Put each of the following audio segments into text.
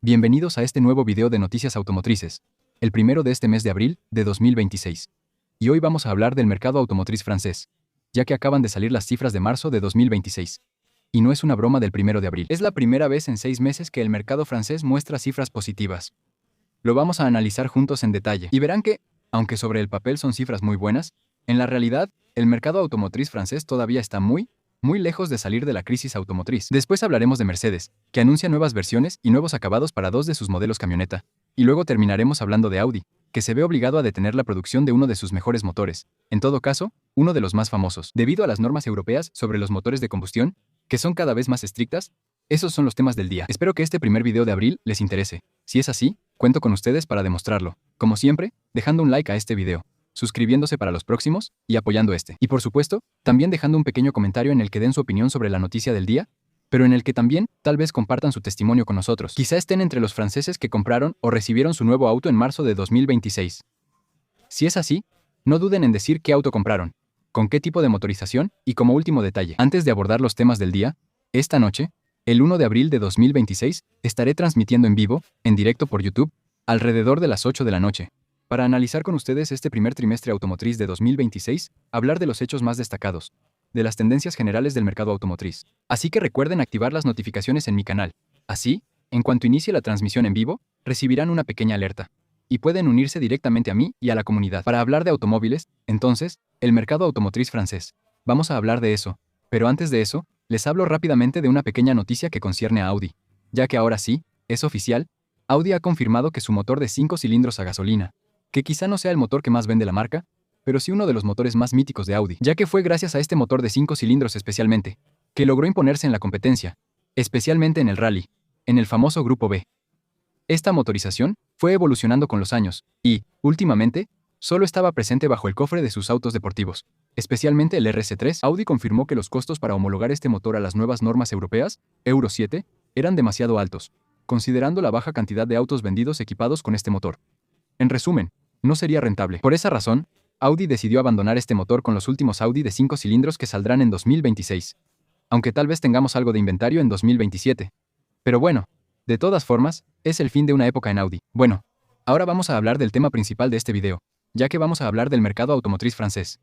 Bienvenidos a este nuevo video de noticias automotrices, el primero de este mes de abril de 2026. Y hoy vamos a hablar del mercado automotriz francés, ya que acaban de salir las cifras de marzo de 2026. Y no es una broma del 1 de abril. Es la primera vez en 6 meses que el mercado francés muestra cifras positivas. Lo vamos a analizar juntos en detalle. Y verán que, aunque sobre el papel son cifras muy buenas, en la realidad, el mercado automotriz francés todavía está muy lejos de salir de la crisis automotriz. Después hablaremos de Mercedes, que anuncia nuevas versiones y nuevos acabados para 2 de sus modelos camioneta. Y luego terminaremos hablando de Audi, que se ve obligado a detener la producción de uno de sus mejores motores, en todo caso, uno de los más famosos. Debido a las normas europeas sobre los motores de combustión, que son cada vez más estrictas, esos son los temas del día. Espero que este primer video de abril les interese. Si es así, cuento con ustedes para demostrarlo. Como siempre, dejando un like a este video, suscribiéndose para los próximos y apoyando este. Y por supuesto, también dejando un pequeño comentario en el que den su opinión sobre la noticia del día, pero en el que también tal vez compartan su testimonio con nosotros. Quizá estén entre los franceses que compraron o recibieron su nuevo auto en marzo de 2026. Si es así, no duden en decir qué auto compraron, con qué tipo de motorización y como último detalle. Antes de abordar los temas del día, esta noche, el 1 de abril de 2026, estaré transmitiendo en vivo, en directo por YouTube, alrededor de las 8 de la noche. Para analizar con ustedes este primer trimestre automotriz de 2026, hablar de los hechos más destacados, de las tendencias generales del mercado automotriz. Así que recuerden activar las notificaciones en mi canal. Así, en cuanto inicie la transmisión en vivo, recibirán una pequeña alerta. Y pueden unirse directamente a mí y a la comunidad. Para hablar de automóviles, entonces, el mercado automotriz francés. Vamos a hablar de eso. Pero antes de eso, les hablo rápidamente de una pequeña noticia que concierne a Audi. Ya que ahora sí, es oficial, Audi ha confirmado que su motor de 5 cilindros a gasolina, que quizá no sea el motor que más vende la marca, pero sí uno de los motores más míticos de Audi, ya que fue gracias a este motor de 5 cilindros especialmente, que logró imponerse en la competencia, especialmente en el rally, en el famoso Grupo B. Esta motorización fue evolucionando con los años, y, últimamente, solo estaba presente bajo el cofre de sus autos deportivos, especialmente el RS3. Audi confirmó que los costos para homologar este motor a las nuevas normas europeas, Euro 7, eran demasiado altos, considerando la baja cantidad de autos vendidos equipados con este motor. En resumen, no sería rentable. Por esa razón, Audi decidió abandonar este motor con los últimos Audi de 5 cilindros que saldrán en 2026. Aunque tal vez tengamos algo de inventario en 2027. Pero bueno, de todas formas, es el fin de una época en Audi. Bueno, ahora vamos a hablar del tema principal de este video, ya que vamos a hablar del mercado automotriz francés.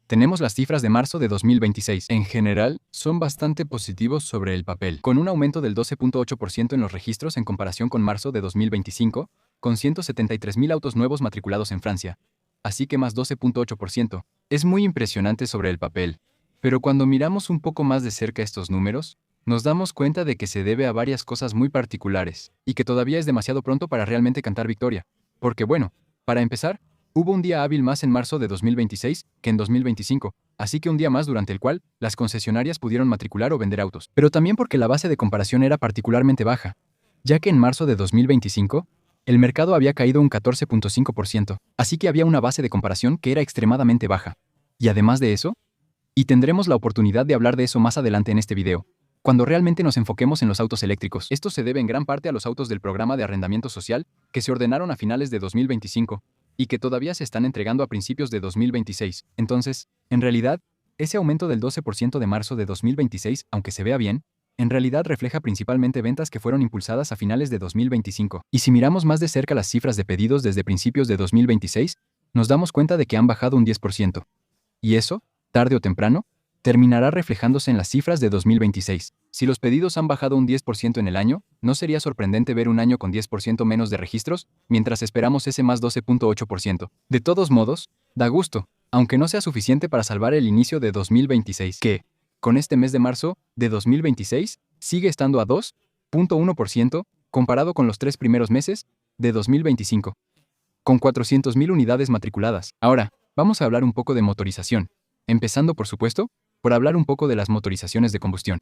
Tenemos las cifras de marzo de 2026. En general, son bastante positivos sobre el papel, con un aumento del 12.8% en los registros en comparación con marzo de 2025, con 173.000 autos nuevos matriculados en Francia, así que más 12.8%. Es muy impresionante sobre el papel, pero cuando miramos un poco más de cerca estos números, nos damos cuenta de que se debe a varias cosas muy particulares, y que todavía es demasiado pronto para realmente cantar victoria. Porque bueno, para empezar, hubo un día hábil más en marzo de 2026 que en 2025, así que un día más durante el cual las concesionarias pudieron matricular o vender autos. Pero también porque la base de comparación era particularmente baja, ya que en marzo de 2025, el mercado había caído un 14.5%, así que había una base de comparación que era extremadamente baja. Y además de eso, y tendremos la oportunidad de hablar de eso más adelante en este video, cuando realmente nos enfoquemos en los autos eléctricos. Esto se debe en gran parte a los autos del programa de arrendamiento social, que se ordenaron a finales de 2025, y que todavía se están entregando a principios de 2026. Entonces, en realidad, ese aumento del 12% de marzo de 2026, aunque se vea bien, en realidad refleja principalmente ventas que fueron impulsadas a finales de 2025. Y si miramos más de cerca las cifras de pedidos desde principios de 2026, nos damos cuenta de que han bajado un 10%. Y eso, tarde o temprano, terminará reflejándose en las cifras de 2026. Si los pedidos han bajado un 10% en el año, no sería sorprendente ver un año con 10% menos de registros, mientras esperamos ese más 12.8%. De todos modos, da gusto, aunque no sea suficiente para salvar el inicio de 2026, que, con este mes de marzo de 2026, sigue estando a 2.1% comparado con los 3 primeros meses de 2025, con 400.000 unidades matriculadas. Ahora, vamos a hablar un poco de motorización, empezando, por supuesto, por hablar un poco de las motorizaciones de combustión.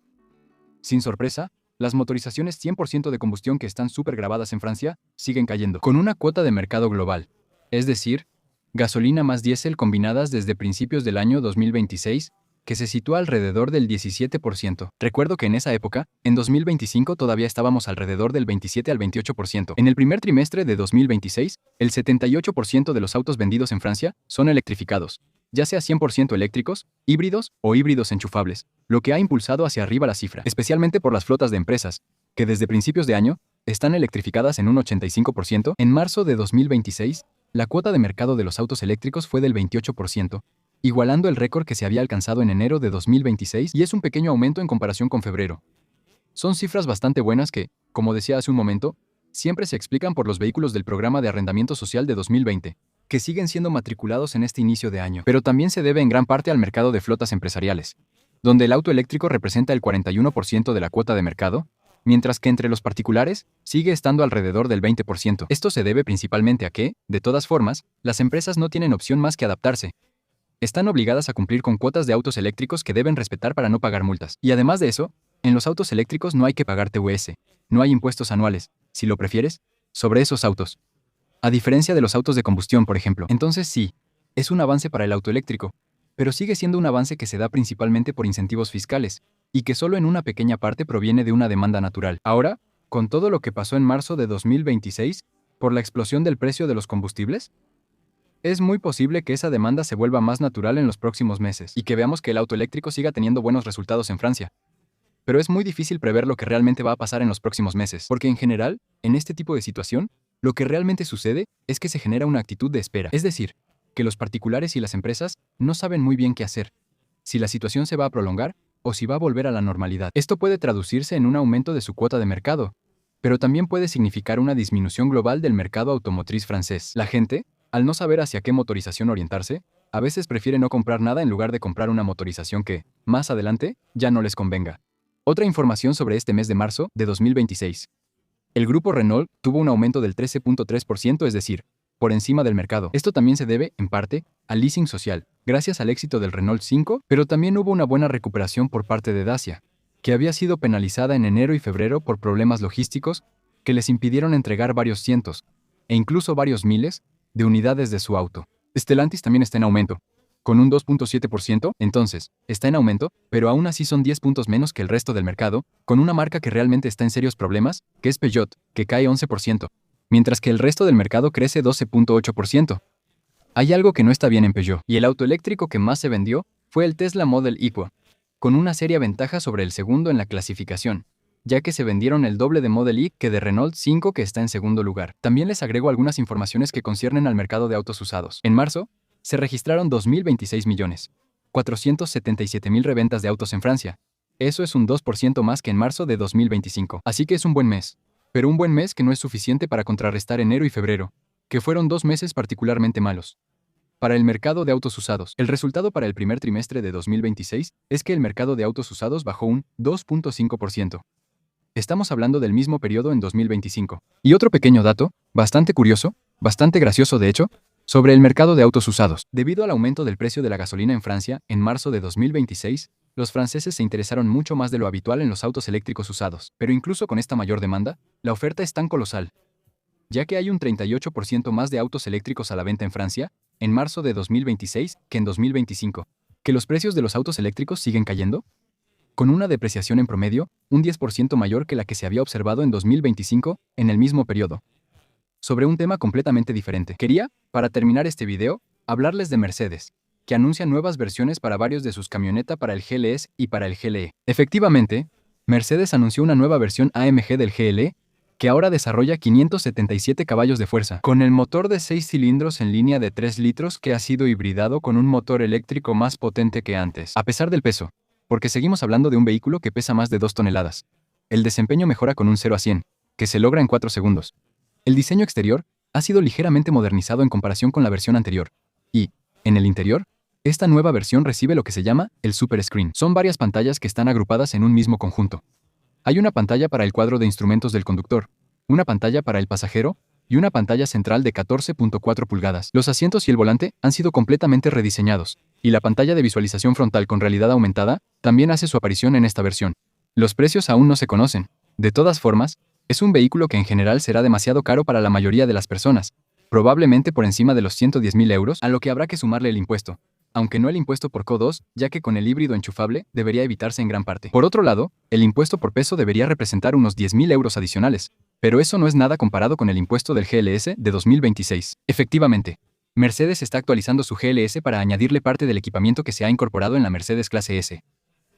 Sin sorpresa, las motorizaciones 100% de combustión que están súper grabadas en Francia siguen cayendo, con una cuota de mercado global, es decir, gasolina más diésel combinadas desde principios del año 2026, que se sitúa alrededor del 17%. Recuerdo que en esa época, en 2025 todavía estábamos alrededor del 27 al 28%. En el primer trimestre de 2026, el 78% de los autos vendidos en Francia son electrificados, ya sea 100% eléctricos, híbridos o híbridos enchufables, lo que ha impulsado hacia arriba la cifra, especialmente por las flotas de empresas, que desde principios de año están electrificadas en un 85%. En marzo de 2026, la cuota de mercado de los autos eléctricos fue del 28%, igualando el récord que se había alcanzado en enero de 2026 y es un pequeño aumento en comparación con febrero. Son cifras bastante buenas que, como decía hace un momento, siempre se explican por los vehículos del programa de arrendamiento social de 2020, que siguen siendo matriculados en este inicio de año, pero también se debe en gran parte al mercado de flotas empresariales, donde el auto eléctrico representa el 41% de la cuota de mercado, mientras que entre los particulares sigue estando alrededor del 20%. Esto se debe principalmente a que, de todas formas, las empresas no tienen opción más que adaptarse. Están obligadas a cumplir con cuotas de autos eléctricos que deben respetar para no pagar multas. Y además de eso, en los autos eléctricos no hay que pagar TVS, no hay impuestos anuales, si lo prefieres, sobre esos autos. A diferencia de los autos de combustión, por ejemplo. Entonces sí, es un avance para el auto eléctrico, pero sigue siendo un avance que se da principalmente por incentivos fiscales, y que solo en una pequeña parte proviene de una demanda natural. Ahora, con todo lo que pasó en marzo de 2026, por la explosión del precio de los combustibles, es muy posible que esa demanda se vuelva más natural en los próximos meses, y que veamos que el auto eléctrico siga teniendo buenos resultados en Francia. Pero es muy difícil prever lo que realmente va a pasar en los próximos meses, porque en general, en este tipo de situación, lo que realmente sucede es que se genera una actitud de espera. Es decir, que los particulares y las empresas no saben muy bien qué hacer, si la situación se va a prolongar o si va a volver a la normalidad. Esto puede traducirse en un aumento de su cuota de mercado, pero también puede significar una disminución global del mercado automotriz francés. La gente, al no saber hacia qué motorización orientarse, a veces prefiere no comprar nada en lugar de comprar una motorización que, más adelante, ya no les convenga. Otra información sobre este mes de marzo de 2026. El grupo Renault tuvo un aumento del 13.3%, es decir, por encima del mercado. Esto también se debe, en parte, al leasing social, gracias al éxito del Renault 5, pero también hubo una buena recuperación por parte de Dacia, que había sido penalizada en enero y febrero por problemas logísticos que les impidieron entregar varios cientos, e incluso varios miles, de unidades de su auto. Stellantis también está en aumento, con un 2.7%, entonces, está en aumento, pero aún así son 10 puntos menos que el resto del mercado, con una marca que realmente está en serios problemas, que es Peugeot, que cae 11%, mientras que el resto del mercado crece 12.8%. Hay algo que no está bien en Peugeot, y el auto eléctrico que más se vendió fue el Tesla Model Y, con una seria ventaja sobre el segundo en la clasificación, ya que se vendieron el doble de Model Y que de Renault 5 que está en segundo lugar. También les agrego algunas informaciones que conciernen al mercado de autos usados. En marzo, se registraron 2.026.477.000 reventas de autos en Francia. Eso es un 2% más que en marzo de 2025. Así que es un buen mes. Pero un buen mes que no es suficiente para contrarrestar enero y febrero, que fueron 2 meses particularmente malos. Para el mercado de autos usados, el resultado para el primer trimestre de 2026 es que el mercado de autos usados bajó un 2.5%. Estamos hablando del mismo periodo en 2025. Y otro pequeño dato, bastante curioso, bastante gracioso de hecho, sobre el mercado de autos usados. Debido al aumento del precio de la gasolina en Francia, en marzo de 2026, los franceses se interesaron mucho más de lo habitual en los autos eléctricos usados. Pero incluso con esta mayor demanda, la oferta es tan colosal, ya que hay un 38% más de autos eléctricos a la venta en Francia, en marzo de 2026 que en 2025. ¿Que los precios de los autos eléctricos siguen cayendo? Con una depreciación en promedio, un 10% mayor que la que se había observado en 2025, en el mismo periodo. Sobre un tema completamente diferente. Quería, para terminar este video, hablarles de Mercedes, que anuncia nuevas versiones para varios de sus camionetas para el GLS y para el GLE. Efectivamente, Mercedes anunció una nueva versión AMG del GLE, que ahora desarrolla 577 caballos de fuerza, con el motor de 6 cilindros en línea de 3 litros que ha sido hibridado con un motor eléctrico más potente que antes. A pesar del peso, porque seguimos hablando de un vehículo que pesa más de 2 toneladas. El desempeño mejora con un 0 a 100, que se logra en 4 segundos. El diseño exterior ha sido ligeramente modernizado en comparación con la versión anterior. Y, en el interior, esta nueva versión recibe lo que se llama el Super Screen. Son varias pantallas que están agrupadas en un mismo conjunto. Hay una pantalla para el cuadro de instrumentos del conductor, una pantalla para el pasajero y una pantalla central de 14.4 pulgadas. Los asientos y el volante han sido completamente rediseñados, y la pantalla de visualización frontal con realidad aumentada también hace su aparición en esta versión. Los precios aún no se conocen. De todas formas, es un vehículo que en general será demasiado caro para la mayoría de las personas, probablemente por encima de los 110.000 euros, a lo que habrá que sumarle el impuesto, aunque no el impuesto por CO2, ya que con el híbrido enchufable debería evitarse en gran parte. Por otro lado, el impuesto por peso debería representar unos 10.000 euros adicionales, pero eso no es nada comparado con el impuesto del GLS de 2026. Efectivamente, Mercedes está actualizando su GLS para añadirle parte del equipamiento que se ha incorporado en la Mercedes Clase S.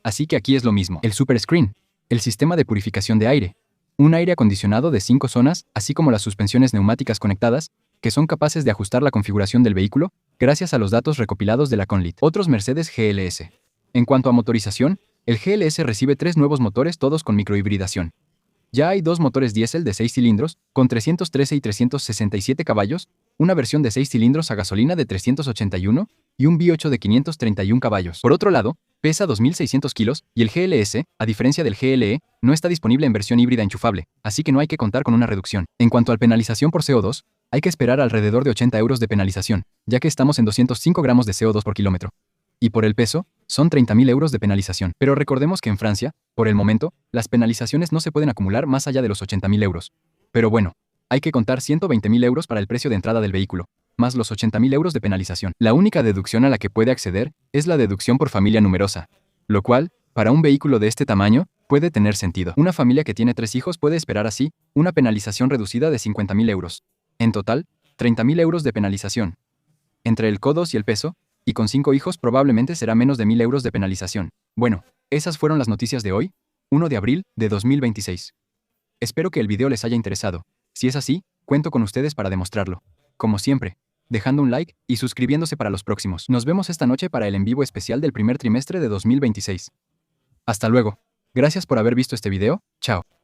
Así que aquí es lo mismo. El Super Screen, el sistema de purificación de aire, un aire acondicionado de 5 zonas, así como las suspensiones neumáticas conectadas, que son capaces de ajustar la configuración del vehículo gracias a los datos recopilados de la Conlit. Otros Mercedes GLS. En cuanto a motorización, el GLS recibe 3 nuevos motores, todos con microhibridación. Ya hay 2 motores diésel de 6 cilindros, con 313 y 367 caballos, una versión de 6 cilindros a gasolina de 381 y un V8 de 531 caballos. Por otro lado, pesa 2.600 kilos y el GLS, a diferencia del GLE, no está disponible en versión híbrida enchufable, así que no hay que contar con una reducción. En cuanto a la penalización por CO2, hay que esperar alrededor de 80 euros de penalización, ya que estamos en 205 gramos de CO2 por kilómetro. Y por el peso, son 30.000 euros de penalización. Pero recordemos que en Francia, por el momento, las penalizaciones no se pueden acumular más allá de los 80.000 euros. Pero bueno, hay que contar 120.000 euros para el precio de entrada del vehículo, más los 80.000 euros de penalización. La única deducción a la que puede acceder es la deducción por familia numerosa, lo cual, para un vehículo de este tamaño, puede tener sentido. Una familia que tiene 3 hijos puede esperar así una penalización reducida de 50.000 euros. En total, 30.000 euros de penalización. Entre el CO2 y el peso, y con 5 hijos probablemente será menos de 1.000 euros de penalización. Bueno, esas fueron las noticias de hoy, 1 de abril de 2026. Espero que el video les haya interesado. Si es así, cuento con ustedes para demostrarlo. Como siempre, dejando un like y suscribiéndose para los próximos. Nos vemos esta noche para el en vivo especial del primer trimestre de 2026. Hasta luego. Gracias por haber visto este video. Chao.